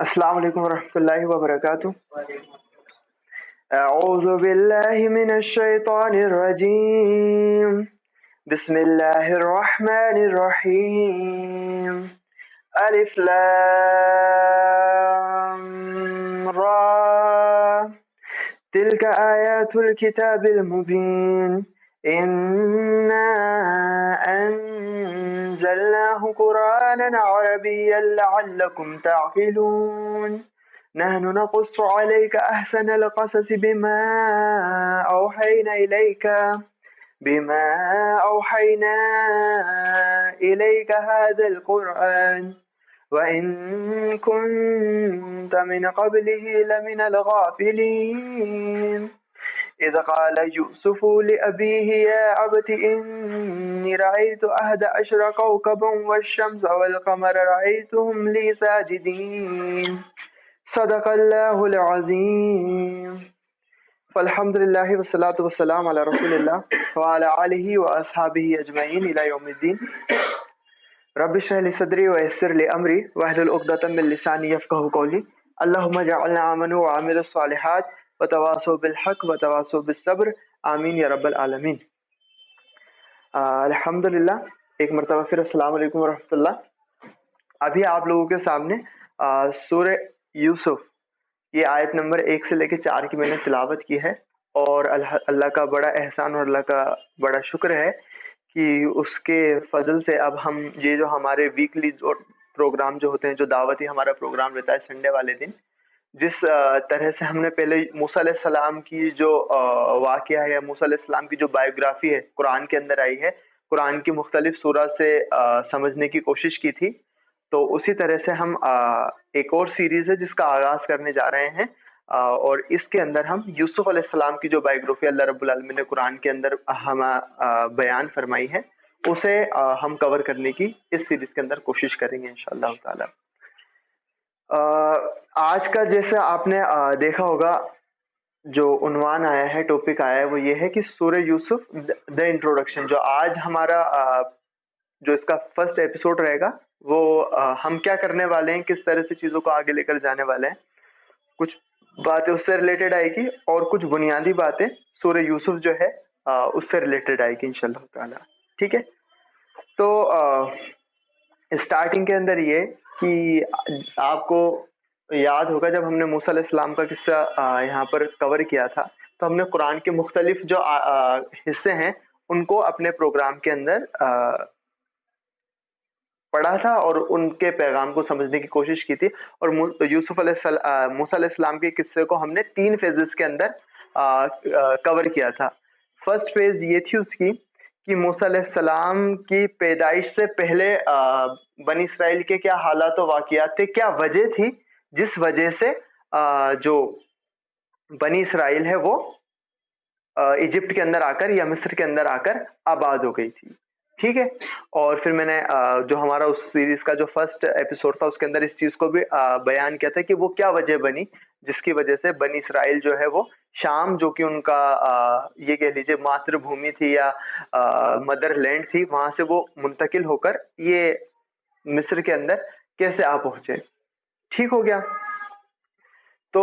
السلام علیکم ورحمۃ اللہ وبرکاتہ. اعوذ باللہ من الشیطان الرجیم. بسم اللہ الرحمن الرحیم. الف لام را تلك آیات الكتاب المبین. انا انزلناه قرآنا عربيا لعلكم تعقلون. نحن نقص عليك أحسن القصص بما أوحينا إليك هذا القرآن وإن كنت من قبله لمن الغافلين. إذ قال يوسف لأبيه يا أبت إني رأيت 11 كوكبا والشمس والقمر رأيتهم لي ساجدين. صدق اللہ العظیم. فالحمد للہ والصلاۃ والسلام علی رسول اللہ وعلی آلہ واصحابہ اجمعین الی یوم الدین. رب اشرح لی صدری ویسر لی امری واحلل عقدۃ من لسانی یفقہوا قولی. اللہم اجعلنا آمنوا وعملوا الصالحات وتواصوا بالحق وتواصوا بالصبر آمین یا رب العالمین. الحمدللہ ایک مرتبہ پھر السلام علیکم ورحمۃ اللہ. ابھی آپ لوگوں کے سامنے سورہ یوسف یہ آیت نمبر 1 سے لے کے 4 کی میں نے تلاوت کی ہے، اور اللہ کا بڑا احسان اور اللہ کا بڑا شکر ہے کہ اس کے فضل سے اب ہم یہ جو ہمارے ویکلی پروگرام جو ہوتے ہیں، جو دعوتی ہمارا پروگرام رہتا ہے سنڈے والے دن، جس طرح سے ہم نے پہلے موسیٰ علیہ السلام کی جو واقعہ ہے یا موسیٰ علیہ السلام کی جو بایوگرافی ہے قرآن کے اندر آئی ہے، قرآن کی مختلف سورہ سے سمجھنے کی کوشش کی تھی، تو اسی طرح سے ہم ایک اور سیریز ہے جس کا آغاز کرنے جا رہے ہیں، اور اس کے اندر ہم یوسف علیہ السلام کی جو بایوگرافی اللہ رب العالمین نے قرآن کے اندر ہم بیان فرمائی ہے اسے ہم کور کرنے کی اس سیریز کے اندر کوشش کریں گے انشاءاللہ تعالی. آج کا جیسے آپ نے دیکھا ہوگا جو عنوان آیا ہے، ٹاپک آیا ہے، وہ یہ ہے کہ سورہ یوسف دا انٹروڈکشن. جو آج ہمارا جو اس کا فرسٹ ایپیسوڈ رہے گا وہ ہم کیا کرنے والے ہیں، کس طرح سے چیزوں کو آگے لے کر جانے والے ہیں، کچھ باتیں اس سے ریلیٹڈ آئے گی اور کچھ بنیادی باتیں سورہ یوسف جو ہے اس سے ریلیٹڈ آئے گی انشاءاللہ تعالی. ٹھیک ہے، تو اسٹارٹنگ کے اندر یہ کہ آپ کو یاد ہوگا جب ہم نے موسیٰ علیہ السلام کا قصہ یہاں پر کور کیا تھا تو ہم نے قرآن کے مختلف جو حصے ہیں ان کو اپنے پروگرام کے اندر پڑھا تھا اور ان کے پیغام کو سمجھنے کی کوشش کی تھی، اور موسیٰ علیہ السلام کے قصے کو ہم نے 3 فیزز کے اندر کور کیا تھا. فرسٹ فیز یہ تھی اس کی کہ موسیٰ علیہ السلام کی پیدائش سے پہلے بنی اسرائیل کے کیا حالات و واقعات تھے، کیا وجہ تھی جس وجہ سے جو بنی اسرائیل ہے وہ ایجپٹ کے اندر آ کر یا مصر کے اندر آ کر آباد ہو گئی تھی. ٹھیک ہے، اور پھر میں نے جو ہمارا اس سیریز کا جو فرسٹ ایپیسوڈ تھا اس کے اندر اس چیز کو بھی بیان کیا تھا کہ وہ کیا وجہ بنی جس کی وجہ سے بنی اسرائیل جو ہے وہ شام، جو کہ ان کا یہ کہہ لیجیے ماتر بھومی تھی یا مدر لینڈ تھی، وہاں سے وہ منتقل ہو کر یہ مصر کے اندر کیسے آ پہنچے. ٹھیک ہو گیا. تو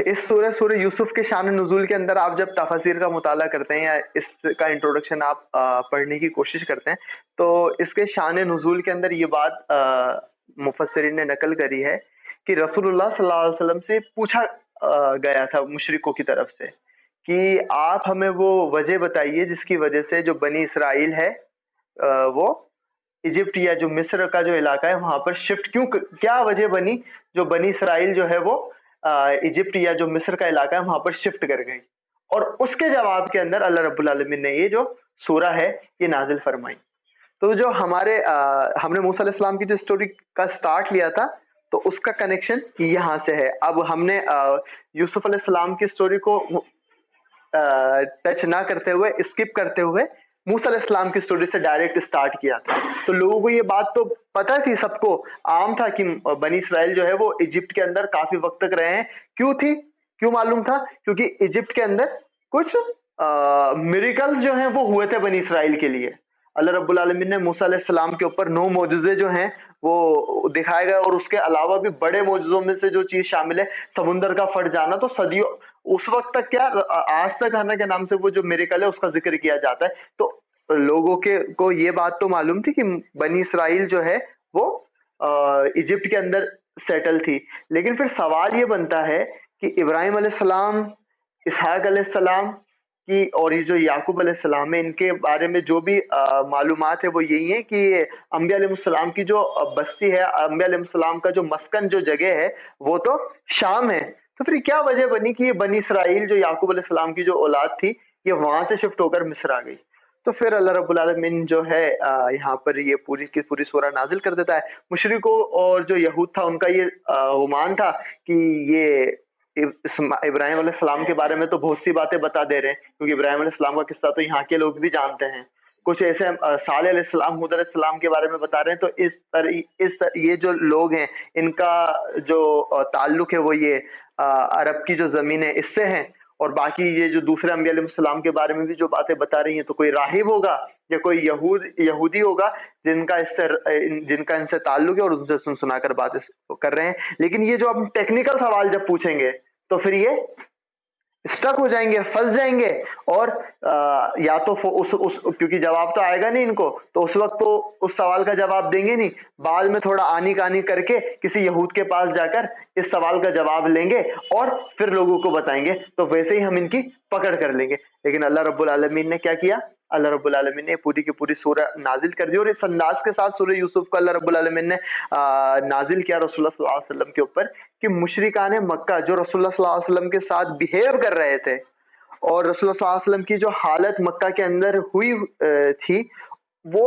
اس سورہ یوسف کے شان نزول کے اندر آپ جب تفاسیر کا مطالعہ کرتے ہیں یا اس کا انٹروڈکشن آپ پڑھنے کی کوشش کرتے ہیں تو اس کے شان نزول کے اندر یہ بات مفسرین نے نقل کری ہے کہ رسول اللہ صلی اللہ علیہ وسلم سے پوچھا گیا تھا مشرکوں کی طرف سے کہ آپ ہمیں وہ وجہ بتائیے جس کی وجہ سے جو بنی اسرائیل ہے وہ ایجپٹ یا جو مصر کا جو علاقہ ہے وہاں پر شفٹ کیا وجہ بنی جو بنی اسرائیل جو ہے وہ ایجپٹ یا جو مصر کا علاقہ ہے وہاں پر شفٹ کر گئی. اور اس کے جواب کے اندر اللہ رب العالمین نے یہ جو سورہ ہے یہ نازل فرمائی. تو جو ہم نے موسیٰ علیہ السلام کی جو سٹوری کا سٹارٹ لیا تھا تو اس کا کنیکشن یہاں سے ہے. اب ہم نے یوسف علیہ السلام کی سٹوری کو ٹچ نہ کرتے ہوئے اسکپ کرتے ہوئے موسیٰ علیہ السلام کی سٹوری سے ڈائریکٹ سٹارٹ کیا تھا. تو لوگوں کو یہ بات تو پتہ تھی، سب کو عام تھا کہ بنی اسرائیل جو ہے وہ ایجپٹ کے اندر کافی وقت تک رہے ہیں. کیوں معلوم تھا؟ کیونکہ ایجپٹ کے اندر کچھ میریکلز جو ہیں وہ ہوئے تھے بنی اسرائیل کے لیے. اللہ رب العالمین نے موسیٰ علیہ السلام کے اوپر 9 معجزے جو ہیں وہ دکھائے گئے، اور اس کے علاوہ بھی بڑے معجزوں میں سے جو چیز شامل ہے سمندر کا پھٹ جانا، تو صدیوں اس وقت تک کیا آج تک ہنا کے نام سے وہ جو میریکل ہے اس کا ذکر کیا جاتا ہے. تو لوگوں کے کو یہ بات تو معلوم تھی کہ بنی اسرائیل جو ہے وہ ایجپٹ کے اندر سیٹل تھی، لیکن پھر سوال یہ بنتا ہے کہ ابراہیم علیہ السلام، اسحاق علیہ السلام کی اور یہ جو یعقوب علیہ السلام ہے ان کے بارے میں جو بھی معلومات ہے وہ یہی ہے کہ انبیاء علیہ السلام کی جو بستی ہے، انبیاء علیہ السلام کا جو مسکن جو جگہ ہے وہ تو شام ہے. تو پھر کیا وجہ بنی کہ یہ بنی اسرائیل جو یعقوب علیہ السلام کی جو اولاد تھی یہ وہاں سے شفٹ ہو کر مصر آ گئی؟ تو پھر اللہ رب العالمین جو ہے یہاں پر یہ پوری کی پوری سورہ نازل کر دیتا ہے. مشرکوں اور جو یہود تھا ان کا یہ گمان تھا کہ یہ ابراہیم علیہ السلام کے بارے میں تو بہت سی باتیں بتا دے رہے ہیں، کیونکہ ابراہیم علیہ السلام کا قصہ تو یہاں کے لوگ بھی جانتے ہیں. کچھ ایسے صالح علیہ السلام، ہود علیہ السلام کے بارے میں بتا رہے ہیں. تو یہ جو لوگ ہیں ان کا جو تعلق ہے وہ یہ عرب کی جو زمین ہے اس سے ہیں. اور باقی یہ جو دوسرے انبیاء علیہ السلام کے بارے میں بھی جو باتیں بتا رہی ہیں تو کوئی راہب ہوگا یا کوئی یہودی ہوگا جن کا ان سے تعلق ہے اور ان سے سنا کر باتیں کر رہے ہیں. لیکن یہ جو آپ ٹیکنیکل سوال جب پوچھیں گے تو پھر یہ اسٹک ہو جائیں گے، پھنس جائیں گے. اور یا تو کیونکہ جواب تو آئے گا نہیں ان کو، تو اس وقت تو اس سوال کا جواب دیں گے نہیں، بعد میں تھوڑا آنی کانی کر کے کسی یہود کے پاس جا کر اس سوال کا جواب لیں گے اور پھر لوگوں کو بتائیں گے، تو ویسے ہی ہم ان کی پکڑ کر لیں گے. لیکن اللہ رب العالمین نے کیا کیا؟ اللہ رب العالمین نے پوری کی پوری سورہ نازل کر دی، اور اس انداز کے ساتھ سورہ یوسف کو اللہ رب العالمین نے نازل کیا رسول اللہ صلی اللہ علیہ وسلم کے اوپر کہ مشرکان مکہ جو رسول اللہ صلی اللہ علیہ وسلم کے ساتھ بیہیو کر رہے تھے، اور رسول اللہ صلی اللہ علیہ وسلم کی جو حالت مکہ کے اندر ہوئی تھی وہ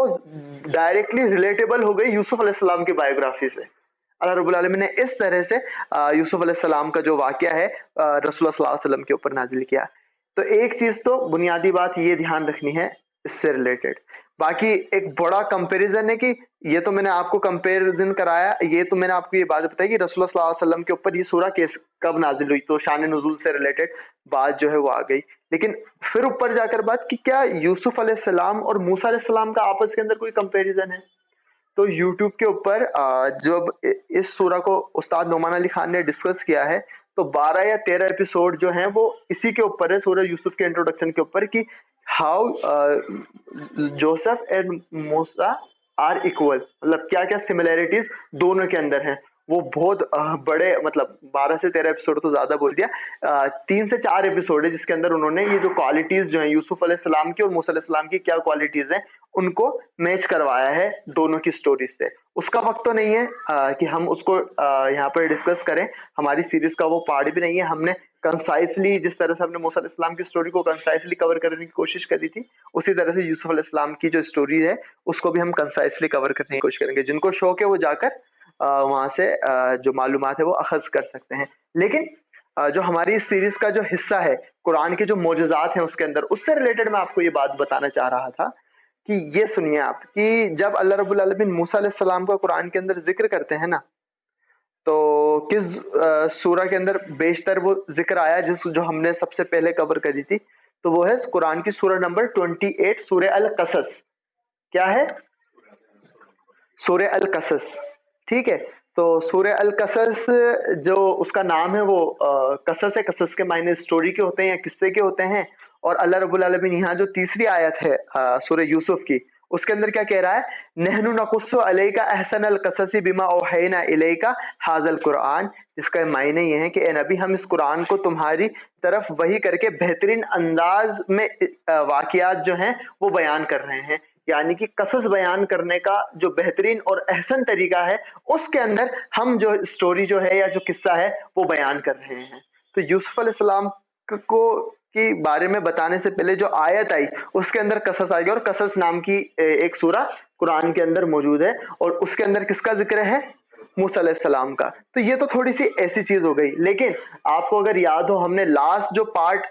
ڈائریکٹلی ریلیٹیبل ہو گئی یوسف علیہ السلام کی بایوگرافی سے. اللہ رب العالمین نے اس طرح سے یوسف علیہ السلام کا جو واقعہ ہے رسول اللہ صلی اللہ علیہ وسلم کے اوپر نازل کیا. تو ایک چیز تو بنیادی بات یہ دھیان رکھنی ہے اس سے ریلیٹڈ. باقی ایک بڑا کمپیریزن ہے کہ یہ تو میں نے آپ کو کمپیریزن کرایا، یہ تو میں نے آپ کو یہ بات بتائی کہ رسول اللہ صلی اللہ علیہ وسلم کے اوپر یہ سورہ کب نازل ہوئی، تو شان نزول سے ریلیٹڈ بات جو ہے وہ آ گئی. لیکن پھر اوپر جا کر بات کہ کیا یوسف علیہ السلام اور موسیٰ علیہ السلام کا آپس کے اندر کوئی کمپیریزن ہے؟ تو یوٹیوب کے اوپر جب اس سورہ کو استاد نعمان علی خان نے ڈسکس کیا ہے تو 12 یا 13 ایپیسوڈ جو ہیں وہ اسی کے اوپر ہے، سورہ یوسف کے انٹروڈکشن کے اوپر، کہ how Joseph and Musa are equal, مطلب کیا کیا سملیرٹیز دونوں کے اندر ہیں. وہ بہت بڑے، مطلب 12 سے 13 ایپیسوڈ تو زیادہ بول دیا، 3 سے 4 ایپیسوڈ ہے جس کے اندر انہوں نے یہ جو کوالٹیز جو ہیں یوسف علیہ السلام کی اور موسیٰ علیہ السلام کی کیا کوالٹیز ہیں ان کو میچ کروایا ہے دونوں کی سٹوریز سے. اس کا وقت تو نہیں ہے کہ ہم اس کو یہاں پر ڈسکس کریں، ہماری سیریز کا وہ پارٹ بھی نہیں ہے. ہم نے کنسائسلی جس طرح سے ہم نے موسیٰ علیہ السلام کی سٹوری کو کنسائسلی کور کرنے کی کوشش کری تھی، اسی طرح سے یوسف علیہ السلام کی جو سٹوری ہے اس کو بھی ہم کنسائسلی کور کرنے کی کوشش کریں گے. جن کو شوق ہے وہ جا کر وہاں سے جو معلومات ہے وہ اخذ کر سکتے ہیں. لیکن جو ہماری اس سیریز کا جو حصہ ہے قرآن کے جو معجزات ہیں اس کے اندر، اس سے ریلیٹڈ میں آپ کو یہ بات بتانا چاہ رہا تھا کہ یہ سنیے آپ کہ جب اللہ رب العالمین موسیٰ علیہ السلام کا قرآن کے اندر ذکر کرتے ہیں نا، تو کس سورہ کے اندر بیشتر وہ ذکر آیا جو ہم نے سب سے پہلے کور کری تھی، تو وہ ہے قرآن کی سورہ نمبر 28، سورہ القصص. کیا ہے؟ سورہ القصص. ٹھیک ہے، تو سورہ القصص جو اس کا نام ہے وہ قصص ہے. قصص کے معنی اسٹوری کے ہوتے ہیں یا قصے کے ہوتے ہیں. اور اللہ رب العالمین یہاں جو تیسری آیت ہے سورہ یوسف کی، اس کے اندر کیا کہہ رہا ہے؟ نحن نقص علیک احسن القصص بما اوحینا الیک ھذا القرآن، جس کا معنی یہ ہے کہ اے نبی ہم اس قرآن کو تمہاری طرف وحی کر کے بہترین انداز میں واقعات جو ہیں وہ بیان کر رہے ہیں. یعنی کہ قصص بیان کرنے کا جو بہترین اور احسن طریقہ ہے اس کے اندر ہم جو سٹوری جو ہے یا جو قصہ ہے وہ بیان کر رہے ہیں. تو یوسف علیہ السلام کو کے بارے میں بتانے سے پہلے جو آیت آئی اس کے اندر قصص آئی، اور قصص نام کی ایک سورہ قرآن کے اندر موجود ہے اور اس کے اندر کس کا ذکر ہے؟ موسیٰ علیہ السلام کا. تو یہ تو تھوڑی سی ایسی چیز ہو گئی. لیکن آپ کو اگر یاد ہو ہم نے لاسٹ جو پارٹ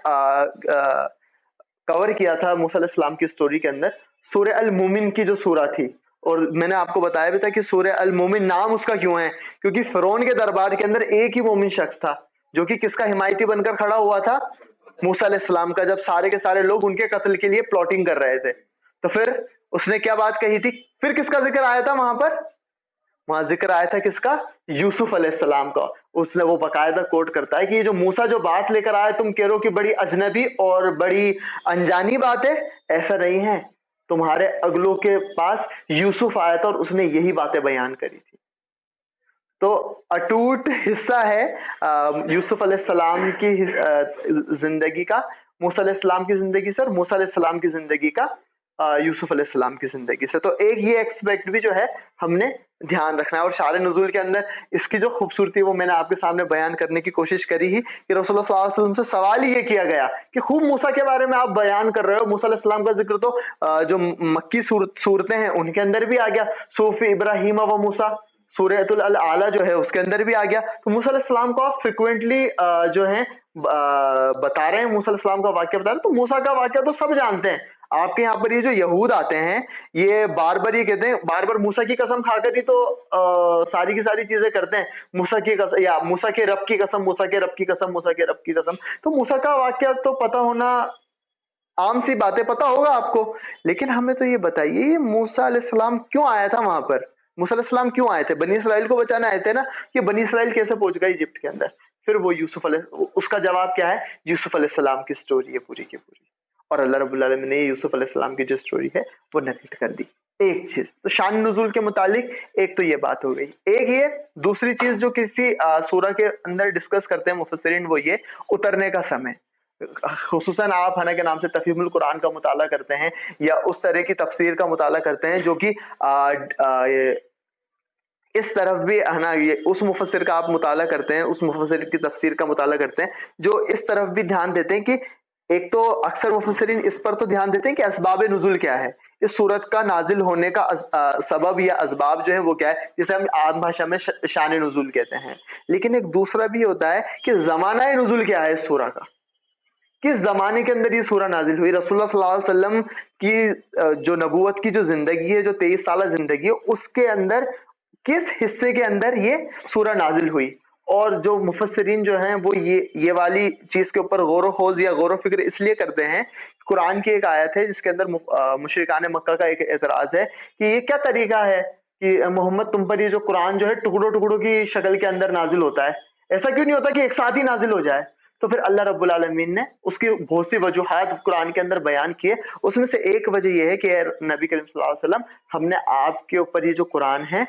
کور کیا تھا موسیٰ علیہ السلام کی سٹوری کے اندر سورہ المومن کی جو سورہ تھی، اور میں نے آپ کو بتایا بھی تھا کہ سورہ المومن نام اس کا کیوں ہے، کیونکہ فرعون کے دربار کے اندر ایک ہی مومن شخص تھا جو کہ کس کا حمایتی بن کر کھڑا ہوا تھا؟ موسیٰ علیہ السلام کا، جب سارے کے سارے لوگ ان کے قتل کے لیے پلاٹنگ کر رہے تھے. تو پھر اس نے کیا بات کہی تھی؟ پھر کس کا ذکر آیا تھا وہاں پر؟ وہاں ذکر آیا تھا کس کا؟ یوسف علیہ السلام کا. اس نے وہ باقاعدہ کوٹ کرتا ہے کہ یہ جو موسیٰ جو بات لے کر آئے تم کہہ رہو کہ بڑی اجنبی اور بڑی انجانی بات ہے، ایسا نہیں ہے. تمہارے اگلوں کے پاس یوسف آیا تھا اور اس نے یہی باتیں بیان کری تھی. تو اٹوٹ حصہ ہے یوسف علیہ السلام کی زندگی کا موسیٰ علیہ السلام کی زندگی سے، اور موسیٰ علیہ السلام کی زندگی کا یوسف علیہ السلام کی زندگی سے. تو ایک یہ ایکسپیکٹ بھی جو ہے ہم نے دھیان رکھنا ہے. اور شعر نزول کے اندر اس کی جو خوبصورتی وہ میں نے آپ کے سامنے بیان کرنے کی کوشش کری ہی کہ رسول اللہ صلی اللہ علیہ وسلم سے سوال ہی یہ کیا گیا کہ خوب موسیٰ کے بارے میں آپ بیان کر رہے ہو. موسیٰ علیہ السلام کا ذکر تو جو مکی صورتیں ہیں ان کے اندر بھی آ گیا، صحف ابراہیم و موسیٰ، سورۃ الاعلیٰ جو ہے اس کے اندر بھی آ گیا. تو موسیٰ علیہ السلام کو آپ فریکوینٹلی جو ہے بتا رہے ہیں، موسیٰ علیہ السلام کا واقعہ بتا رہے ہیں. تو موسیٰ کا واقعہ تو سب جانتے ہیں. آپ کے یہاں پر یہ جو یہود آتے ہیں یہ بار بار یہ کہتے ہیں، بار بار موسیٰ کی قسم کھا کر ہی تو ساری کی ساری چیزیں کرتے ہیں. موسیٰ کی قسم یا موسیٰ کے رب کی قسم، موسیٰ کے رب کی قسم، موسیٰ کے رب کی قسم. تو موسیٰ کا واقعہ تو پتہ ہونا عام سی باتیں، پتہ ہوگا آپ کو. لیکن ہمیں تو یہ بتائیے یہ موسیٰ علیہ السلام کیوں آیا تھا وہاں پر؟ موسیٰ علیہ السلام کیوں آئے تھے؟ بنی اسرائیل کو بچانا آئے تھے نا. کہ بنی اسرائیل کیسے پہنچ گئے ایجپٹ کے اندر؟ پھر وہ یوسف علیہ، اس کا جواب کیا ہے؟ یوسف علیہ السلام کی سٹوری ہے پوری کی پوری. اور اللہ رب العالمین نے یوسف علیہ السلام کی جو سٹوری ہے وہ نریٹ کر دی. ایک چیز تو شان نزول کے متعلق ایک تو یہ بات ہو گئی. ایک یہ دوسری چیز جو کسی سورہ کے اندر ڈسکس کرتے ہیں مفسرین وہ یہ اترنے کا سمے. خصوصاً آپ حنا کے نام سے تفہیم القرآن کا مطالعہ کرتے ہیں یا اس طرح کی تفسیر کا مطالعہ کرتے ہیں جو کہ اس طرف بھی ہے نا، یہ اس مفسر کا آپ مطالعہ کرتے ہیں، اس مفسر کی تفسیر کا مطالعہ کرتے ہیں جو اس طرف بھی دھیان دیتے ہیں کہ ایک تو اکثر مفسرین اس پر تو دھیان دیتے ہیں کہ اسباب نزول کیا ہے، اس صورت کا نازل ہونے کا سبب یا اسباب جو ہے وہ کیا ہے، جسے ہم عام بھاشا میں شان نزول کہتے ہیں. لیکن ایک دوسرا بھی ہوتا ہے کہ زمانہ نزول کیا ہے اس سورہ کا، کس زمانے کے اندر یہ سورہ نازل ہوئی. رسول اللہ صلی اللہ علیہ وسلم کی جو نبوت کی جو زندگی ہے، جو 23 سالہ زندگی ہے، اس کے اندر کس حصے کے اندر یہ سورہ نازل ہوئی. اور جو مفسرین جو ہیں وہ یہ والی چیز کے اوپر غور و خوض یا غور و فکر اس لیے کرتے ہیں. قرآن کی ایک آیت ہے جس کے اندر مشرکان مکہ کا ایک اعتراض ہے کہ یہ کیا طریقہ ہے کہ محمد تم پر یہ جو قرآن جو ہے ٹکڑوں ٹکڑوں کی شکل کے اندر نازل ہوتا ہے، ایسا کیوں نہیں ہوتا کہ ایک ساتھ ہی نازل ہو جائے؟ تو پھر اللہ رب العالمین نے اس کی بہت سی وجوہات قرآن کے اندر بیان کیے. اس میں سے ایک وجہ یہ ہے کہ اے نبی کریم صلی اللہ علیہ وسلم ہم نے آپ کے اوپر یہ جو قرآن ہے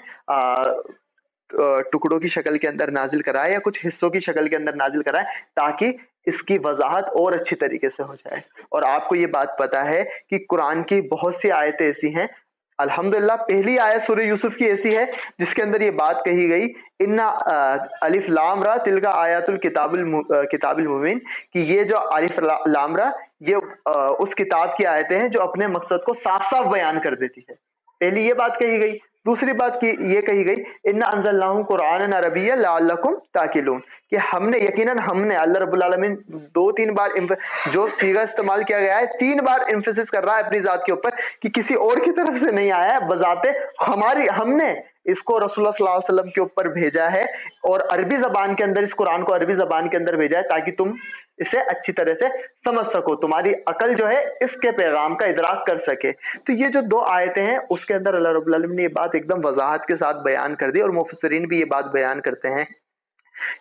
ٹکڑوں کی شکل کے اندر نازل کرائے یا کچھ حصوں کی شکل کے اندر نازل کرائے تاکہ اس کی وضاحت اور اچھی طریقے سے ہو جائے. اور آپ کو یہ بات پتا ہے کہ قرآن کی بہت سی آیتیں ایسی ہیں، الحمدللہ پہلی آیت سورہ یوسف کی ایسی ہے جس کے اندر یہ بات کہی گئی انا الف لام را تلک آیات کتاب المبین، کہ یہ جو الف لام را یہ اس کتاب کی آیتیں ہیں جو اپنے مقصد کو صاف صاف بیان کر دیتی ہے. پہلی یہ بات کہی گئی. دوسری بات یہ کہی گئی انا انزلناہ قرآنا عربیا لعلکم تعقلون، کہ ہم نے یقیناً ہم نے، اللہ رب العالمین 2-3 بار جو صیغہ استعمال کیا گیا ہے 3 بار ایمفیسس کر رہا ہے اپنی ذات کے اوپر کہ کسی اور کی طرف سے نہیں آیا ہے، بذات ہم نے اس کو رسول اللہ صلی اللہ علیہ وسلم کے اوپر بھیجا ہے اور عربی زبان کے اندر اس قرآن کو عربی زبان کے اندر بھیجا ہے تاکہ تم اسے اچھی طرح سے سمجھ سکو، تمہاری عقل جو ہے اس کے پیغام کا ادراک کر سکے. تو یہ جو 2 آیتیں ہیں اس کے اندر اللہ رب العالمین نے یہ بات ایک دم وضاحت کے ساتھ بیان کر دی. اور مفسرین بھی یہ بات بیان کرتے ہیں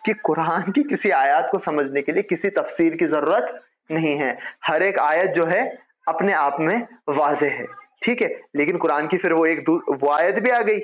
کہ قرآن کی کسی آیات کو سمجھنے کے لیے کسی تفسیر کی ضرورت نہیں ہے، ہر ایک آیت جو ہے اپنے آپ میں واضح ہے. ٹھیک ہے، لیکن قرآن کی پھر وہ آیت بھی آ گئی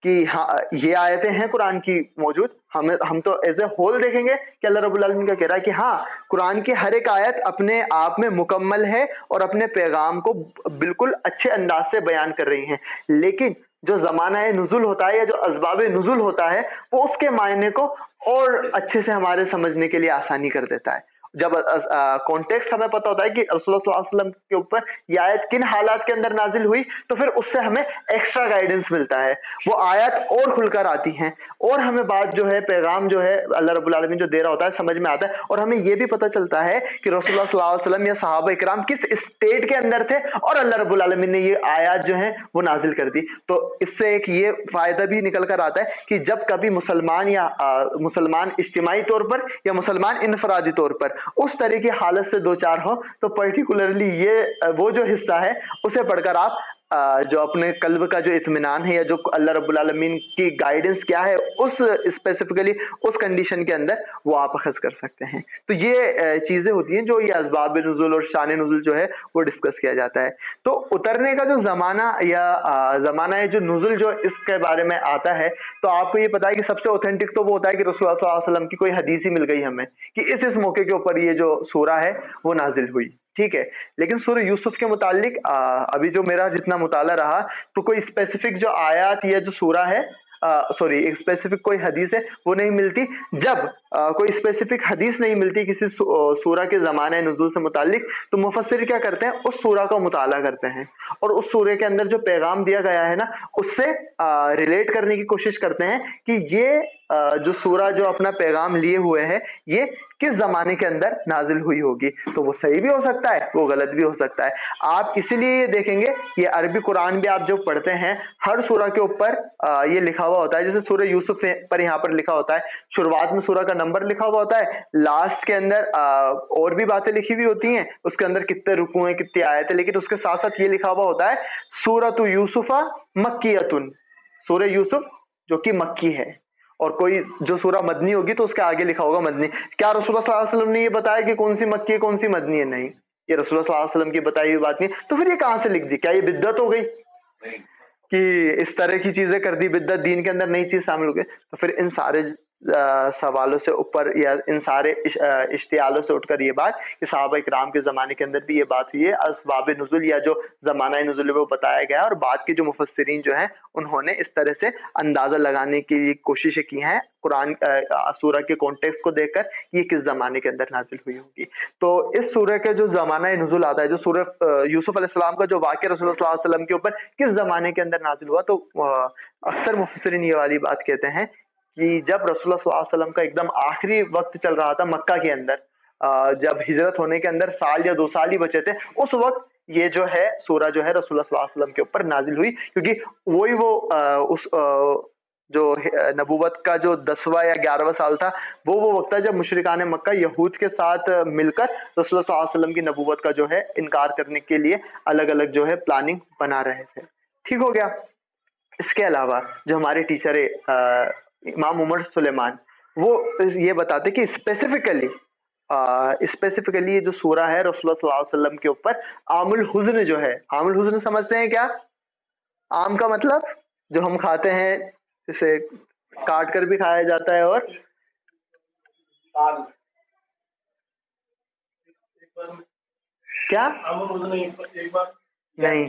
کہ ہاں یہ آیتیں ہیں قرآن کی موجود، ہم تو ایز اے ہول دیکھیں گے کہ اللہ رب العالمین کا کہہ رہا ہے کہ ہاں قرآن کی ہر ایک آیت اپنے آپ میں مکمل ہے اور اپنے پیغام کو بالکل اچھے انداز سے بیان کر رہی ہیں. لیکن جو زمانہ نزول ہوتا ہے یا جو اسباب نزول ہوتا ہے وہ اس کے معنی کو اور اچھے سے ہمارے سمجھنے کے لیے آسانی کر دیتا ہے. جب کانٹیکسٹ ہمیں پتہ ہوتا ہے کہ رسول اللہ صلی اللہ علیہ وسلم کے اوپر یہ آیت کن حالات کے اندر نازل ہوئی تو پھر اس سے ہمیں ایکسٹرا گائیڈنس ملتا ہے، وہ آیت اور کھل کر آتی ہیں اور ہمیں بات جو ہے پیغام جو ہے اللہ رب العالمین جو دے رہا ہوتا ہے سمجھ میں آتا ہے. اور ہمیں یہ بھی پتہ چلتا ہے کہ رسول اللہ صلی اللہ علیہ وسلم یا صحابہ اکرام کس اسٹیٹ کے اندر تھے اور اللہ رب العالمین نے یہ آیات جو ہیں وہ نازل کر دی. تو اس سے ایک یہ فائدہ بھی نکل کر آتا ہے کہ جب کبھی مسلمان اجتماعی طور پر یا مسلمان انفرادی طور پر اس طرح کی حالت سے 2-4 ہو تو پرٹیکولرلی یہ وہ جو حصہ ہے اسے پڑھ کر آپ جو اپنے قلب کا جو اطمینان ہے یا جو اللہ رب العالمین کی گائیڈنس کیا ہے اس اسپیسیفکلی اس کنڈیشن کے اندر وہ آپ اخذ کر سکتے ہیں. تو یہ چیزیں ہوتی ہیں جو یہ اسباب نزول اور شان نزول جو ہے وہ ڈسکس کیا جاتا ہے. تو اترنے کا جو زمانہ یا زمانہ ہے جو نزول جو اس کے بارے میں آتا ہے, تو آپ کو یہ پتا ہے کہ سب سے اوتھینٹک تو وہ ہوتا ہے کہ رسول اللہ صلی اللہ علیہ وسلم کی کوئی حدیث ہی مل گئی ہمیں کہ اس موقع کے اوپر یہ جو سورہ ہے وہ نازل ہوئی. ٹھیک ہے, لیکن سورہ یوسف کے متعلق ابھی جو میرا جتنا مطالعہ رہا تو کوئی اسپیسیفک جو آیات یا جو سورہ ہے سوری ایک اسپیسیفک کوئی حدیث ہے وہ نہیں ملتی. جب کوئی اسپیسیفک حدیث نہیں ملتی کسی سورہ کے زمانہ نزول سے متعلق, تو مفسر کیا کرتے ہیں اس سورہ کا مطالعہ کرتے ہیں اور اس سورہ کے اندر جو پیغام دیا گیا ہے نا اس سے ریلیٹ کرنے کی کوشش کرتے ہیں کہ یہ جو سورہ جو اپنا پیغام لیے ہوئے ہے یہ کس زمانے کے اندر نازل ہوئی ہوگی. تو وہ صحیح بھی ہو سکتا ہے, وہ غلط بھی ہو سکتا ہے. آپ اسی لیے یہ دیکھیں گے یہ عربی قرآن بھی آپ جو پڑھتے ہیں ہر سورہ کے اوپر یہ لکھا ہوا ہوتا ہے. جیسے سورہ یوسف پر یہاں پر لکھا ہوتا ہے, شروعات میں سورہ کا نمبر لکھا ہوا ہوتا ہے, لاسٹ کے اندر اور بھی باتیں لکھی ہوئی ہوتی ہیں, اس کے اندر کتنے رکوع ہیں کتنی آیتیں, لیکن اس کے ساتھ ساتھ یہ لکھا ہوا ہوتا ہے سورۃ یوسف مکیۃ, سورہ یوسف جو کہ مکی ہے. اور کوئی جو سورہ مدنی ہوگی تو اس کے آگے لکھا ہوگا مدنی. کیا رسول اللہ صلی اللہ علیہ وسلم نے یہ بتایا کہ کون سی مکی ہے کون سی مدنی ہے؟ نہیں, یہ رسول اللہ صلی اللہ علیہ وسلم کی بتائی ہوئی بات نہیں. تو پھر یہ کہاں سے لکھ دی؟ کیا یہ بدعت ہو گئی کہ اس طرح کی چیزیں کر دی, بدعت دین کے اندر نئی چیز شامل ہو گئی؟ تو پھر ان سارے سوالوں سے اوپر یا ان سارے اشتعالوں سے اٹھ کر یہ بات کہ صحابہ اکرام کے زمانے کے اندر بھی یہ بات ہوئی ہے, اسباب نزول یا جو زمانہ نزول وہ بتایا گیا, اور بعد کے جو مفسرین جو ہیں انہوں نے اس طرح سے اندازہ لگانے کی کوششیں کی ہیں قرآن سورہ کے کانٹیکسٹ کو دیکھ کر یہ کس زمانے کے اندر نازل ہوئی ہوگی. تو اس سورہ کے جو زمانہ نزول آتا ہے, جو سورہ یوسف علیہ السلام کا جو واقعہ رسول اللہ صلی اللہ علیہ وسلم کے اوپر کس زمانے کے اندر نازل ہوا, تو اکثر مفسرین یہ والی بات کہتے ہیں کہ جب رسول اللہ صلی اللہ علیہ وسلم کا ایک دم آخری وقت چل رہا تھا مکہ کے اندر, جب ہجرت ہونے کے اندر سال یا 2 سال ہی بچے تھے, اس وقت یہ جو ہے سورہ جو ہے رسول اللہ صلی اللہ علیہ وسلم کے اوپر نازل ہوئی, کیونکہ وہی وہ اس جو نبوت کا جو 10واں یا 11واں سال تھا وہ وقت تھا جب مشرکان مکہ یہود کے ساتھ مل کر رسول اللہ صلی اللہ علیہ وسلم کی نبوت کا جو ہے انکار کرنے کے لیے الگ الگ جو ہے پلاننگ بنا رہے تھے. ٹھیک ہو گیا. اس کے علاوہ جو ہمارے ٹیچر امام عمر سلیمان وہ یہ بتاتے کہ اسپیسیفکلی یہ جو سورہ ہے رسول اللہ صلی اللہ علیہ وسلم کے اوپر عام الحزن جو ہے, عام الحزن سمجھتے ہیں کیا؟ عام کا مطلب جو ہم کھاتے ہیں, اسے کاٹ کر بھی کھایا جاتا ہے, اور کیا نہیں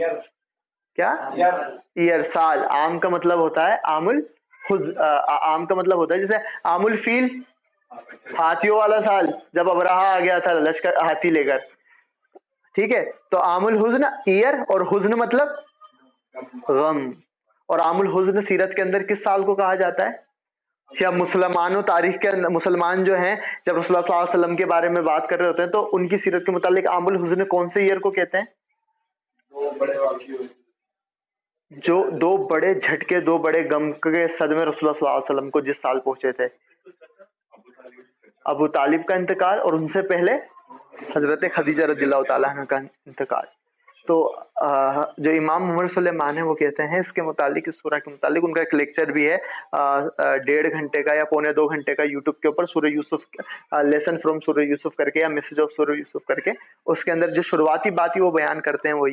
کیا ایئر سال. عام کا مطلب ہوتا ہے عام عام کا مطلب ہوتا ہے جیسے عام الفیل ہاتھیوں والا سال, جب ابرہا آ گیا تھا لشکر ہاتھی لے کر. ٹھیک ہے, تو عام الحزن ایئر, اور حزن مطلب غم. اور عام الحزن سیرت کے اندر کس سال کو کہا جاتا ہے؟ یا مسلمانوں تاریخ کے اندر مسلمان جو ہیں جب رسول اللہ صلی اللہ علیہ وسلم کے بارے میں بات کر رہے ہوتے ہیں تو ان کی سیرت کے متعلق عام الحزن کون سے ایئر کو کہتے ہیں؟ جو 2 بڑے جھٹکے 2 بڑے غم کے صدمے رسول اللہ صلی اللہ علیہ وسلم کو جس سال پہنچے تھے, ابو طالب کا انتقال, اور ان سے پہلے حضرت خدیجہ رضی اللہ تعالیٰ عنہ کا انتقال. تو جو امام عمر سلیمان ہے وہ کہتے ہیں اس کے متعلق, اس سورہ کے متعلق ان کا ایک لیکچر بھی ہے 1.5 گھنٹے کا یا 1.25 گھنٹے کا یوٹیوب کے اوپر, سورہ یوسف لیسن فرام سورہ یوسف کر کے یا میسج آف سورہ یوسف کر کے. اس کے اندر جو شروعاتی بات وہ بیان کرتے ہیں وہ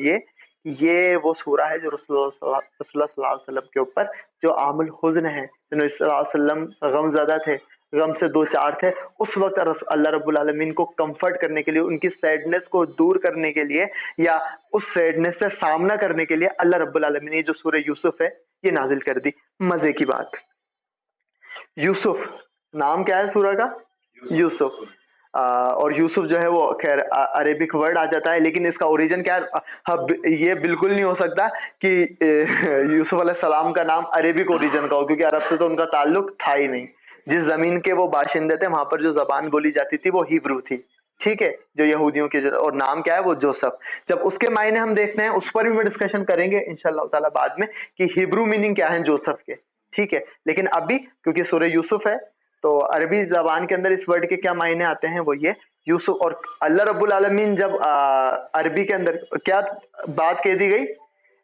یہ وہ سورہ ہے جو رسول اللہ صلی اللہ علیہ وسلم کے اوپر جو عام الحزن ہے, نبی صلی اللہ علیہ وسلم غم زدہ تھے, غم سے 2 4 تھے, اس وقت اللہ رب العالمین کو کمفرٹ کرنے کے لیے, ان کی سیڈنس کو دور کرنے کے لیے یا اس سیڈنس سے سامنا کرنے کے لیے اللہ رب العالمین نے جو سورہ یوسف ہے یہ نازل کر دی. مزے کی بات, یوسف نام کیا ہے سورہ کا؟ یوسف. اور یوسف جو ہے وہ خیر عربک ورڈ آ جاتا ہے, لیکن اس کا اوریجن کیا ہے یہ بالکل نہیں ہو سکتا کہ یوسف علیہ السلام کا نام عربک اوریجن کا ہو, کیونکہ عرب سے تو ان کا تعلق تھا ہی نہیں. جس زمین کے وہ باشندے تھے وہاں پر جو زبان بولی جاتی تھی وہ ہیبرو تھی. ٹھیک ہے, جو یہودیوں کے اور نام کیا ہے وہ جوسف. جب اس کے معنی ہم دیکھتے ہیں اس پر بھی ڈسکشن کریں گے انشاءاللہ تعالیٰ بعد میں کہ ہیبرو میننگ کیا ہے جوسف کے. ٹھیک ہے, لیکن ابھی کیونکہ سورہ یوسف ہے تو عربی زبان کے اندر اس ورڈ کے کیا معنی آتے ہیں وہ یہ یوسف. اور اللہ رب العالمین جب عربی کے اندر کیا بات کہہ دی گئی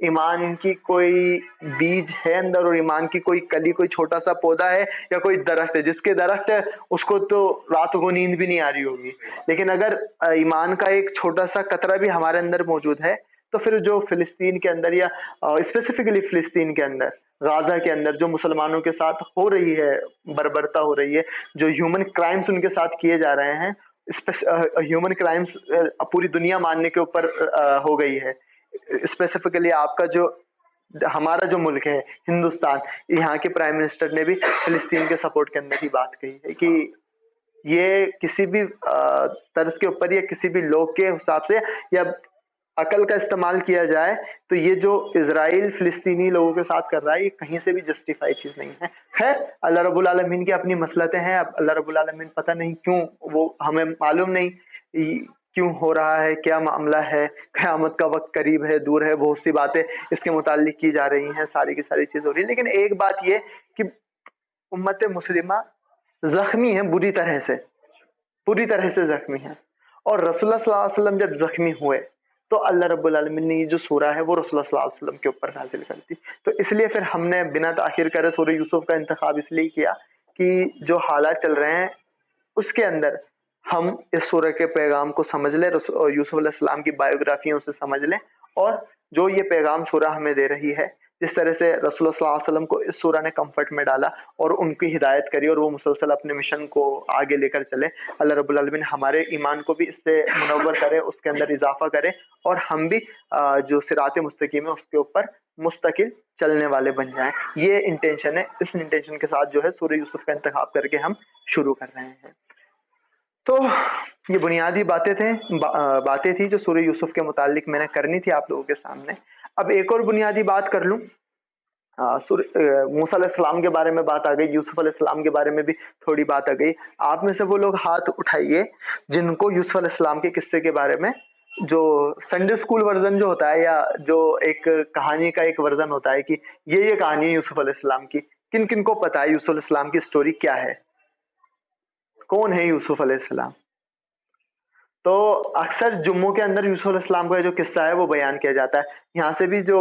ایمان کی کوئی بیج ہے اندر اور ایمان کی کوئی کلی, کوئی چھوٹا سا پودا ہے یا کوئی درخت ہے. جس کے درخت ہے اس کو تو راتوں کو نیند بھی نہیں آ رہی ہوگی, لیکن اگر ایمان کا ایک چھوٹا سا قطرہ بھی ہمارے اندر موجود ہے تو پھر جو فلسطین کے اندر یا اسپیسیفکلی فلسطین کے اندر, غازہ کے اندر جو مسلمانوں کے ساتھ ہو رہی ہے, بربرتا ہو رہی ہے, جو ہیومن کرائمز ان کے ساتھ کیے جا رہے ہیں, ہیومن کرائمز پوری دنیا ماننے کے اوپر ہو گئی ہے. اسپیسیفکلی آپ کا جو ہمارا جو ملک ہے ہندوستان, یہاں کے پرائم منسٹر نے بھی فلسطین کے سپورٹ کے اندر ہی بات کہی ہے کہ یہ کسی بھی طرز کے اوپر یا کسی بھی لوگ کے حساب سے یا عقل کا استعمال کیا جائے تو یہ جو اسرائیل فلسطینی لوگوں کے ساتھ کر رہا ہے یہ کہیں سے بھی جسٹیفائی چیز نہیں ہے. خیر, اللہ رب العالمین کی اپنی مصلحتیں ہیں. اب اللہ رب العالمین پتہ نہیں کیوں, وہ ہمیں معلوم نہیں کیوں ہو رہا ہے, کیا معاملہ ہے, قیامت کا وقت قریب ہے, دور ہے, بہت سی باتیں اس کے متعلق کی جا رہی ہیں, ساری کی ساری چیز ہو رہی ہے. لیکن ایک بات یہ کہ امت مسلمہ زخمی ہے, بری طرح سے زخمی ہے. اور رسول اللہ صلی اللہ علیہ وسلم جب زخمی ہوئے تو اللہ رب العالمین نے یہ جو سورہ ہے وہ رسول اللہ صلی اللہ علیہ وسلم کے اوپر نازل کر دی. تو اس لیے پھر ہم نے بنا تاخیر کرے سورہ یوسف کا انتخاب اس لیے کیا کہ جو حالات چل رہے ہیں اس کے اندر ہم اس سورہ کے پیغام کو سمجھ لیں, یوسف علیہ السلام کی بایوگرافیوں سے سمجھ لیں, اور جو یہ پیغام سورہ ہمیں دے رہی ہے, جس طرح سے رسول اللہ صلی اللہ علیہ وسلم کو اس سورہ نے کمفرٹ میں ڈالا اور ان کی ہدایت کری اور وہ مسلسل اپنے مشن کو آگے لے کر چلے. اللہ رب العالمین ہمارے ایمان کو بھی اس سے منور کرے, اس کے اندر اضافہ کرے, اور ہم بھی جو صراط مستقیم ہے اس کے اوپر مستقل چلنے والے بن جائیں. یہ انٹینشن ہے. اس انٹینشن کے ساتھ جو ہے سورہ یوسف کا انتخاب کر کے ہم شروع کر رہے ہیں. تو یہ بنیادی باتیں تھی جو سورہ یوسف کے متعلق میں نے کرنی تھی آپ لوگوں کے سامنے. اب ایک اور بنیادی بات کر لوں. موسیٰ علیہ السلام کے بارے میں بات آ گئی, یوسف علیہ السلام کے بارے میں بھی تھوڑی بات آ گئی. آپ میں سے وہ لوگ ہاتھ اٹھائیے جن کو یوسف علیہ السلام کے قصے کے بارے میں, جو سنڈے اسکول ورژن جو ہوتا ہے یا جو ایک کہانی کا ایک ورژن ہوتا ہے کہ یہ کہانی ہے یوسف علیہ السلام کی, کن کن کو پتا ہے یوسف علیہ السلام کی سٹوری کیا ہے, کون ہے یوسف علیہ السلام؟ تو اکثر جمعوں کے اندر یوسف علیہ السلام کا جو قصہ ہے وہ بیان کیا جاتا ہے. یہاں سے بھی جو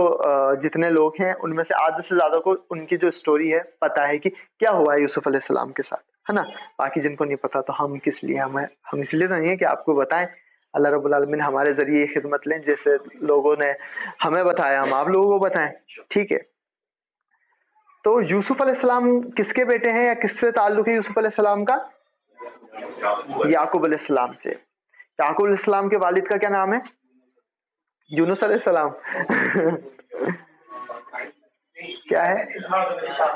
جتنے لوگ ہیں ان میں سے آدھے سے زیادہ کو ان کی جو سٹوری ہے پتا ہے کہ کیا ہوا ہے یوسف علیہ السلام کے ساتھ, ہے نا. باقی جن کو نہیں پتا تو ہم کس لیے, ہم اس لیے تو نہیں ہے کہ آپ کو بتائیں. اللہ رب العالمین ہمارے ذریعے خدمت لیں, جیسے لوگوں نے ہمیں بتایا ہم آپ لوگوں کو بتائیں, ٹھیک ہے. تو یوسف علیہ السلام کس کے بیٹے ہیں یا کس سے تعلق ہے یوسف علیہ السلام کا؟ یعقوب علیہ السلام سے. یعقوب علیہ السلام کے والد کا کیا نام ہے؟ یونس علیہ السلام. کیا ہے؟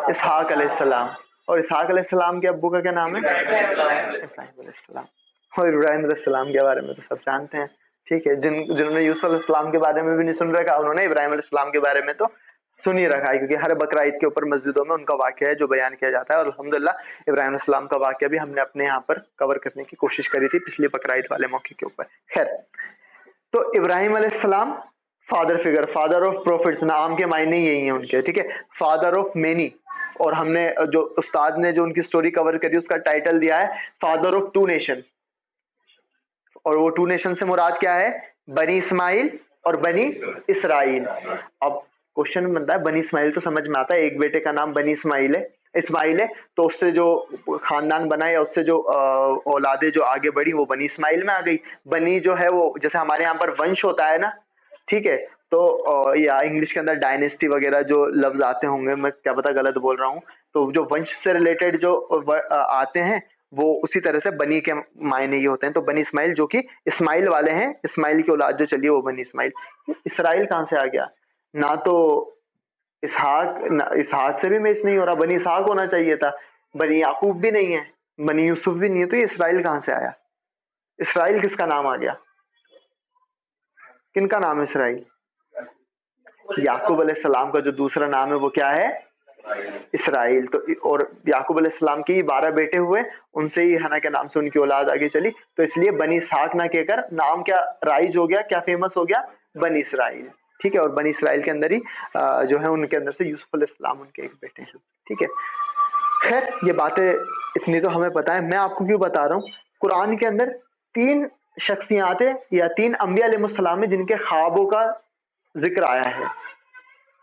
اسحاق علیہ السلام. اور اسحاق علیہ السلام کے ابو کا کیا نام ہے؟ ابراہیم علیہ السلام. اور ابراہیم علیہ السلام کے بارے میں تو سب جانتے ہیں, ٹھیک ہے. جنہوں نے یوسف علیہ السلام کے بارے میں بھی نہیں سن رکھا انہوں نے ابراہیم علیہ السلام کے بارے میں تو سن ہی رکھا ہے, کیونکہ ہر بقرعید کے اوپر مسجدوں میں ان کا واقعہ ہے جو بیان کیا جاتا ہے. اور الحمدللہ ابراہیم علیہ السلام کا واقعہ بھی ہم نے اپنے یہاں پر کور کرنے کی کوشش کری تھی پچھلی بقرعید والے موقع کے اوپر. خیر, تو ابراہیم علیہ السلام father figure, father of prophets, نام کے معنی یہی ہیں ان کے, ٹھیک ہے. فادر آف مینی, اور ہم نے جو استاد نے جو ان کی سٹوری کور کری اس کا ٹائٹل دیا ہے فادر آف ٹو نیشن. اور وہ ٹو نیشن سے مراد کیا ہے؟ بنی اسماعیل اور بنی اسرائیل. اب کوشچن بنتا ہے, بنی اسماعیل تو سمجھ میں آتا ہے, ایک بیٹے کا نام بنی اسماعیل ہے, تو اس سے جو خاندان بنا یا اس سے جو اولادیں جو آگے بڑھی وہ بنی اسماعیل میں آ گئی. بنی جو ہے وہ جیسے ہمارے یہاں پر ونش ہوتا ہے نا, ٹھیک ہے, تو یا انگلش کے اندر ڈائنیسٹی وغیرہ جو لفظ آتے ہوں گے, میں کیا پتا غلط بول رہا ہوں, تو جو ونش سے ریلیٹڈ جو آتے ہیں وہ اسی طرح سے بنی کے معنی یہ ہوتے ہیں. تو بنی اسماعیل جو کہ اسماعیل والے ہیں, اسماعیل کی اولاد جو چلی ہے وہ بنی اسماعیل. اسرائیل کہاں سے آ گیا؟ نہ تو اسحاق سے بھی میچ نہیں ہو رہا, بنی اسحاق ہونا چاہیے تھا, بنی یعقوب بھی نہیں ہے, بنی یوسف بھی نہیں ہے, تو یہ اسرائیل کہاں سے آیا؟ اسرائیل کس کا نام آ گیا؟ کن کا نام ہے اسرائیل؟ یعقوب علیہ السلام کا جو دوسرا نام ہے وہ کیا ہے؟ اسرائیل. تو اور یعقوب علیہ السلام کے 12 بیٹے ہوئے, ان سے ہی ہنا کے نام سے ان کی اولاد آگے چلی, تو اس لیے بنی اسحاق نہ کہہ کر نام کیا رائج ہو گیا, کیا فیمس ہو گیا؟ بنی اسرائیل, ٹھیک ہے. اور بنی اسرائیل کے اندر ہی جو ہے ان کے اندر سے یوسف علیہ السلام ان کے ایک بیٹے ہیں, ٹھیک ہے. خیر, یہ باتیں اتنی تو ہمیں پتا ہے. میں آپ کو کیوں بتا رہا ہوں, قرآن کے اندر 3 شخصیات یا 3 انبیاء علیہ السلام ہیں جن کے خوابوں کا ذکر آیا ہے.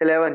11,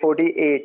48,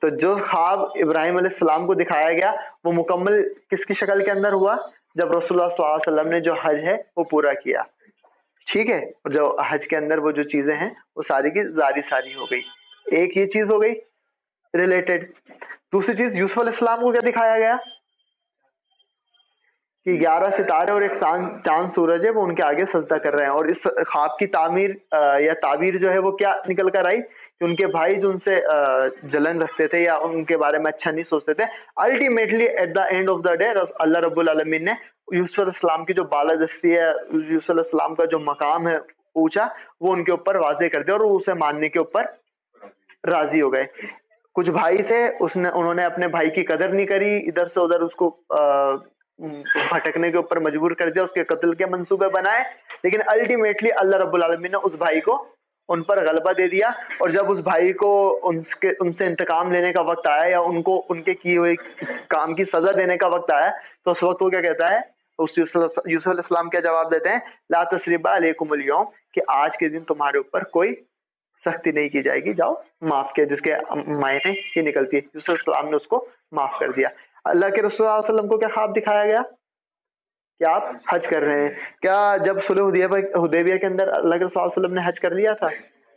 تو جو خواب ابراہیم علیہ السلام کو دکھایا گیا وہ مکمل کس کی شکل کے اندر ہوا؟ جب رسول اللہ صلی اللہ علیہ وسلم نے جو حج ہے وہ پورا کیا. ٹھیک ہے, جو حج کے اندر وہ جو چیزیں ہیں وہ ساری کی ساری ہو گئی. ایک یہ چیز ہو گئی ریلیٹڈ. دوسری چیز یوسف علیہ السلام کو کیا دکھایا گیا کہ 11 ستارے اور ایک چاند سورج ہے وہ ان کے آگے سجدہ کر رہے ہیں. اور اس خواب کی تعمیر یا تعبیر جو ہے وہ کیا نکل کر آئی کہ ان کے بھائی جو ان سے جلن رکھتے تھے یا ان کے بارے میں اچھا نہیں سوچتے تھے, ultimately at the end of the day اللہ رب العالمین نے یوسف علیہ السلام کی جو بالادستی ہے, یوسف علیہ السلام کا جو مقام ہے اونچا, وہ ان کے اوپر واضح کر دیا اور وہ اسے ماننے کے اوپر راضی ہو گئے. کچھ بھائی تھے انہوں نے اپنے بھائی کی قدر نہیں کری, ادھر سے ادھر اس کو بھٹکنے کے اوپر مجبور کر دیا, اس کے قتل کے منصوبے بنائے, لیکن الٹیمیٹلی اللہ رب العالمین نے اس بھائی کو ان پر غلبہ دے دیا. اور جب اس بھائی کو ان سے انتقام لینے کا وقت آیا یا ان کو ان کے کیے ہوئے کام کی سزا دینے کا وقت آیا, تو اس وقت وہ کیا کہتا ہے, یوسف علیہ السلام کیا جواب دیتے ہیں, لا تثریب علیکم اليوم, کہ آج کے دن تمہارے اوپر کوئی سختی نہیں کی جائے گی, جاؤ معاف کیا, جس کے معنی یہ نکلتی ہے یوسف علیہ السلام نے اس کو معاف کر دیا. اللہ کے رسول صلی اللہ علیہ وسلم کو کیا خواب دکھایا گیا کہ آپ حج کر رہے ہیں. کیا جب صلح حدیبیہ کے اندر اللہ کے رسول صلی اللہ علیہ وسلم نے حج کر لیا تھا؟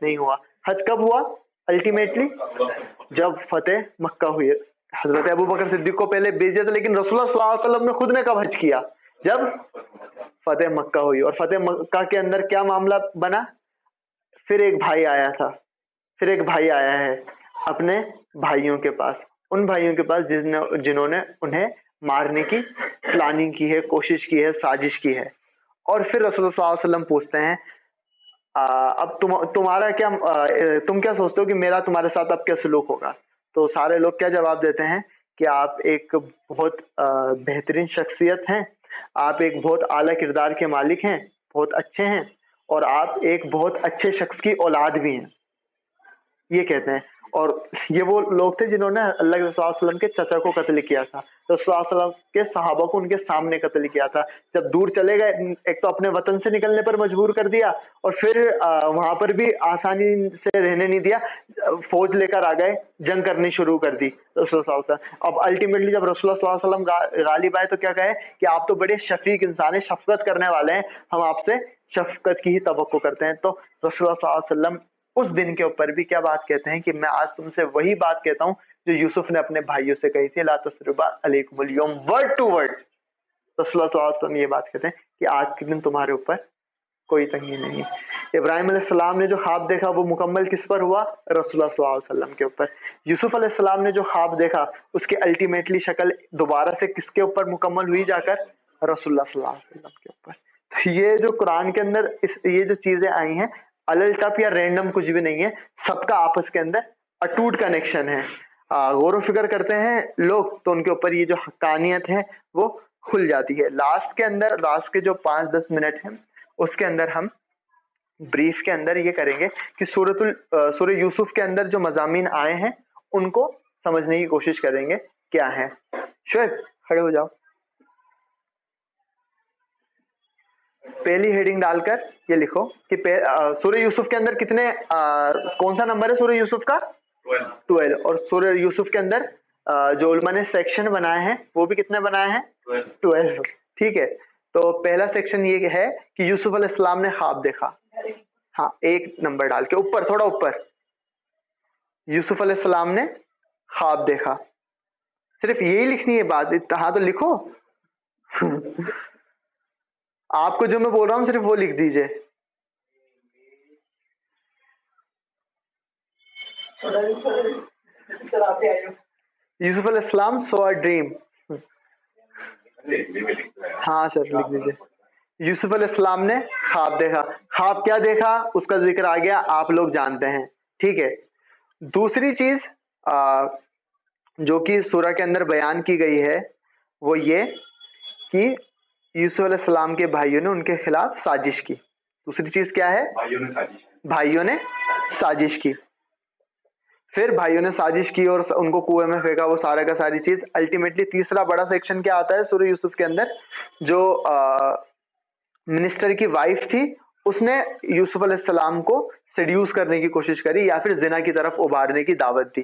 نہیں ہوا. حج کب ہوا الٹیمیٹلی؟ جب فتح مکہ ہوئی. حضرت ابو بکر صدیق کو پہلے بھیج دیا تھا, لیکن رسول اللہ صلی اللہ علیہ وسلم نے خود نے کب حج کیا؟ جب فتح مکہ ہوئی. اور فتح مکہ کے اندر کیا معاملہ بنا؟ پھر ایک بھائی آیا ہے اپنے بھائیوں کے پاس, ان بھائیوں کے پاس جنہوں نے انہیں مارنے کی پلاننگ کی ہے, کوشش کی ہے, سازش کی ہے. اور پھر رسول اللہ صلی اللہ علیہ وسلم پوچھتے ہیں اب تمہارا کیا, تم کیا سوچتے ہو کہ میرا تمہارے ساتھ اب کیا سلوک ہوگا؟ تو سارے لوگ کیا جواب دیتے ہیں کہ آپ ایک بہت بہترین شخصیت ہیں, آپ ایک بہت اعلیٰ کردار کے مالک ہیں, بہت اچھے ہیں, اور آپ ایک بہت اچھے شخص کی اولاد بھی ہیں, یہ کہتے ہیں. اور یہ وہ لوگ تھے جنہوں نے اللہ کے رسول صلی اللہ علیہ وسلم کے چچا کو قتل کیا تھا, تو رسول اللہ صلی اللہ علیہ وسلم کے صحابہ کو ان کے سامنے قتل کیا تھا. جب دور چلے گئے, ایک تو اپنے وطن سے نکلنے پر مجبور کر دیا, اور پھر وہاں پر بھی آسانی سے رہنے نہیں دیا, فوج لے کر آ گئے, جنگ کرنی شروع کر دی رسول اللہ صلی اللہ علیہ وسلم. اب الٹیمیٹلی جب رسول اللہ صلی اللہ علیہ وسلم غالب آئے تو کیا کہے کہ آپ تو بڑے شفیق انسان ہیں, شفقت کرنے والے ہیں, ہم آپ سے شفقت کی ہی توقع کرتے ہیں. تو رسول اللہ صلی اللہ علیہ وسلم اس دن کے اوپر بھی کیا بات کہتے ہیں کہ میں آج تم سے وہی بات کہتا ہوں جو یوسف نے اپنے بھائیوں سے کہی تھی, لا تثرب علیکم اليوم, ورڈ ٹو ورڈ. رسول اللہ صلی اللہ علیہ وسلم یہ بات کہتے ہیں کہ آج کے دن تمہارے اوپر کوئی تنگی نہیں. ابراہیم علیہ السلام نے جو خواب دیکھا وہ مکمل کس پر ہوا؟ رسول اللہ صلی اللہ علیہ وسلم کے اوپر. یوسف علیہ السلام نے جو خواب دیکھا اس کی الٹیمیٹلی شکل دوبارہ سے کس کے اوپر مکمل ہوئی جا کر؟ رسول اللہ صلی اللہ علیہ وسلم کے اوپر. تو یہ جو قرآن کے اندر یہ جو چیزیں آئی ہیں الٹپ یا رینڈم کچھ بھی نہیں ہے, سب کا آپس کے اندر اٹوٹ کنیکشن ہے. غور و فکر کرتے ہیں لوگ تو ان کے اوپر یہ جو حقانیت ہے وہ کھل جاتی ہے. لاسٹ کے جو 5-10 منٹ ہیں اس کے اندر ہم بریف کے اندر یہ کریں گے کہ سورہ یوسف کے اندر جو مضامین آئے ہیں ان کو سمجھنے کی کوشش کریں گے کیا ہے. شعیب کھڑے ہو جاؤ, پہلی ہیڈنگ ڈال کر یہ لکھو کہ سورہ یوسف کے اندر کتنے کون سا نمبر ہے سورہ یوسف کا؟ 12. اور سورہ یوسف کے اندر جو علماء نے سیکشن بنائے ہیں وہ بھی کتنے بنائے ہیں؟ 12. ٹھیک ہے, تو پہلا سیکشن یہ ہے کہ یوسف علیہ السلام نے خواب دیکھا. ہاں, ایک نمبر ڈال کے اوپر, تھوڑا اوپر, یوسف علیہ السلام نے خواب دیکھا. صرف یہی لکھنی ہے بات, ہاں تو لکھو. آپ کو جو میں بول رہا ہوں صرف وہ لکھ دیجئے. یوسف علیہ السلام سو اے ڈریم. ہاں سر لکھ دیجئے. یوسف علیہ السلام نے خواب دیکھا. خواب کیا دیکھا اس کا ذکر آ گیا, آپ لوگ جانتے ہیں. ٹھیک ہے, دوسری چیز جو کہ سورہ کے اندر بیان کی گئی ہے وہ یہ کہ یوسف علیہ السلام کے بھائیوں نے ان کے خلاف سازش کی. دوسری چیز کیا ہے؟ بھائیوں نے سازش کی. پھر بھائیوں نے سازش کی اور ان کو کنویں میں پھینکا, وہ سارا کا ساری چیز. الٹیمیٹلی تیسرا بڑا سیکشن کیا آتا ہے سورہ یوسف کے اندر؟ جو منسٹر کی وائف تھی اس نے یوسف علیہ السلام کو سیڈیوس کرنے کی کوشش کری یا پھر زنا کی طرف ابھارنے کی دعوت دی.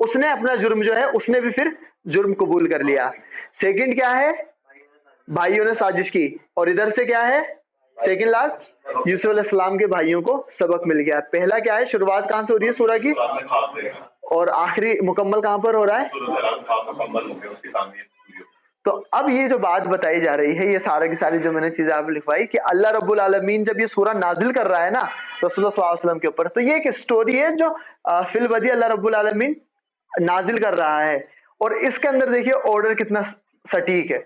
اس نے اپنا جرم جو ہے اس نے بھی پھر جرم قبول کر لیا. سیکنڈ کیا ہے؟ بھائیوں نے سازش کی. اور ادھر سے کیا ہے سیکنڈ لاسٹ؟ یوسف علیہ السلام کے بھائیوں کو سبق مل گیا. پہلا کیا ہے؟ شروعات کہاں سے ہو رہی ہے سورہ کی؟ قرآن میں خواب دیکھا اور آخری مکمل کہاں پر ہو رہا ہے؟ سورۃ العلق خواب مکمل ہو گیا، اس کی تعمیر پوری ہو گئی. تو اب یہ جو بات بتائی جا رہی ہے، یہ سارا کی ساری جو میں نے چیزیں آپ لکھوائی کہ اللہ رب العالمین جب یہ سورہ نازل کر رہا ہے نا رسول اللہ صلی اللہ علیہ وسلم کے اوپر، تو یہ ایک سٹوری ہے جو فی البدیہہ اللہ رب العالمین نازل کر رہا ہے. اور اس کے اندر دیکھیے آرڈر کتنا سٹیک ہے،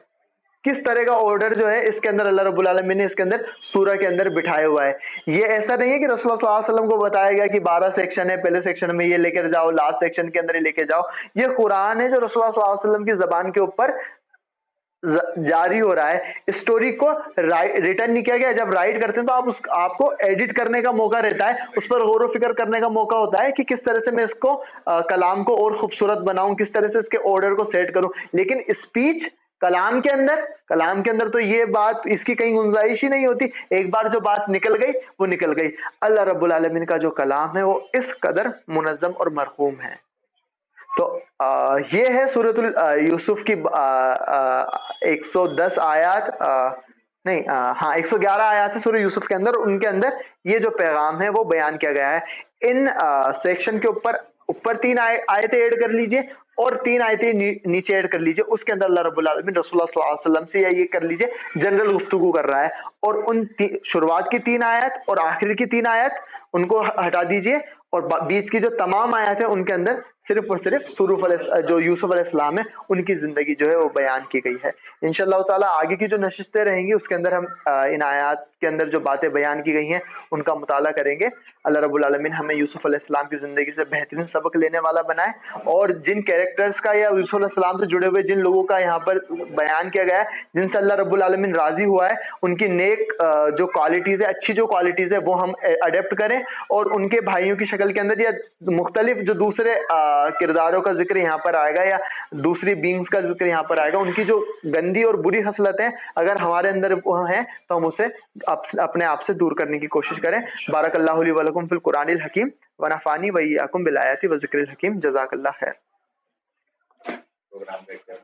کس طرح کا آرڈر جو ہے اس کے اندر اللہ رب العالمین نے اس کے اندر سورہ کے اندر بٹھایا ہوا ہے. یہ ایسا نہیں ہے کہ رسول اللہ صلی اللہ علیہ وسلم کو بتایا گیا کہ 12 سیکشن ہے، پہلے سیکشن میں یہ لے کر جاؤ، لاسٹ سیکشن کے اندر یہ لے کے جاؤ. یہ قرآن ہے جو رسول اللہ صلی اللہ علیہ وسلم کی زبان کے اوپر جاری ہو رہا ہے. اسٹوری کو ریٹرن نہیں کیا گیا. جب رائٹ کرتے ہیں تو آپ کو ایڈٹ کرنے کا موقع رہتا ہے، اس پر غور و فکر کرنے کا موقع ہوتا ہے کہ کس طرح سے میں اس کو کلام کو اور خوبصورت بناؤں، کس طرح سے اس کے آرڈر کو سیٹ کروں. لیکن اسپیچ کلام کے اندر تو یہ بات اس کی کہیں گنجائش ہی نہیں ہوتی. ایک بار جو بات نکل گئی وہ نکل گئی. اللہ رب العالمین کا جو کلام ہے وہ اس قدر منظم اور مرحوم ہے. تو یہ ہے سورۃ یوسف کی 110 آیات، نہیں 111 آیات ہے سورہ یوسف کے اندر. ان کے اندر یہ جو پیغام ہے وہ بیان کیا گیا ہے. ان سیکشن کے اوپر 3 آیتیں ایڈ کر لیجئے اور 3 آیتیں نیچے ایڈ کر لیجئے. اس کے اندر اللہ رب العالمین رسول اللہ صلی اللہ علیہ وسلم سے یا یہ کر لیجئے جنرل گفتگو کر رہا ہے. اور ان شروعات کی 3 آیت اور آخر کی 3 آیت ان کو ہٹا دیجئے، اور بیچ کی جو تمام آیات ہیں ان کے اندر صرف اور صرف جو یوسف علیہ السلام ہے ان کی زندگی جو ہے وہ بیان کی گئی ہے. انشاءاللہ تعالیٰ آگے کی جو نشستیں رہیں گی اس کے اندر ہم ان آیات کے اندر جو باتیں بیان کی گئی ہیں ان کا مطالعہ کریں گے. اللہ رب العالمین ہمیں یوسف علیہ السلام کی زندگی سے بہترین سبق لینے والا بنائے، اور جن کیریکٹرز کا یا یوسف علیہ السلام سے جڑے ہوئے جن لوگوں کا یہاں پر بیان کیا گیا ہے جن سے اللہ رب العالمین راضی ہوا ہے، ان کی نیک جو کوالٹیز ہے، اچھی جو کوالٹیز ہے وہ ہم اڈیپٹ کریں، اور ان کے بھائیوں کی شکل کے اندر یا مختلف جو دوسرے کرداروں کا ذکر یہاں پر آئے گا یا دوسری بینگز کا ذکر یہاں پر آئے گا، ان کی جو گندی اور بری خصلتیں اگر ہمارے اندر وہ ہیں تو ہم اسے اپنے آپ سے دور کرنے کی کوشش کریں. بارک اللہ لی ولکم فی القرآن الحکیم ونفعنی وایاکم بالآیات والذکر الحکیم. جزاک اللہ خیر. پروگرام دیکھ کر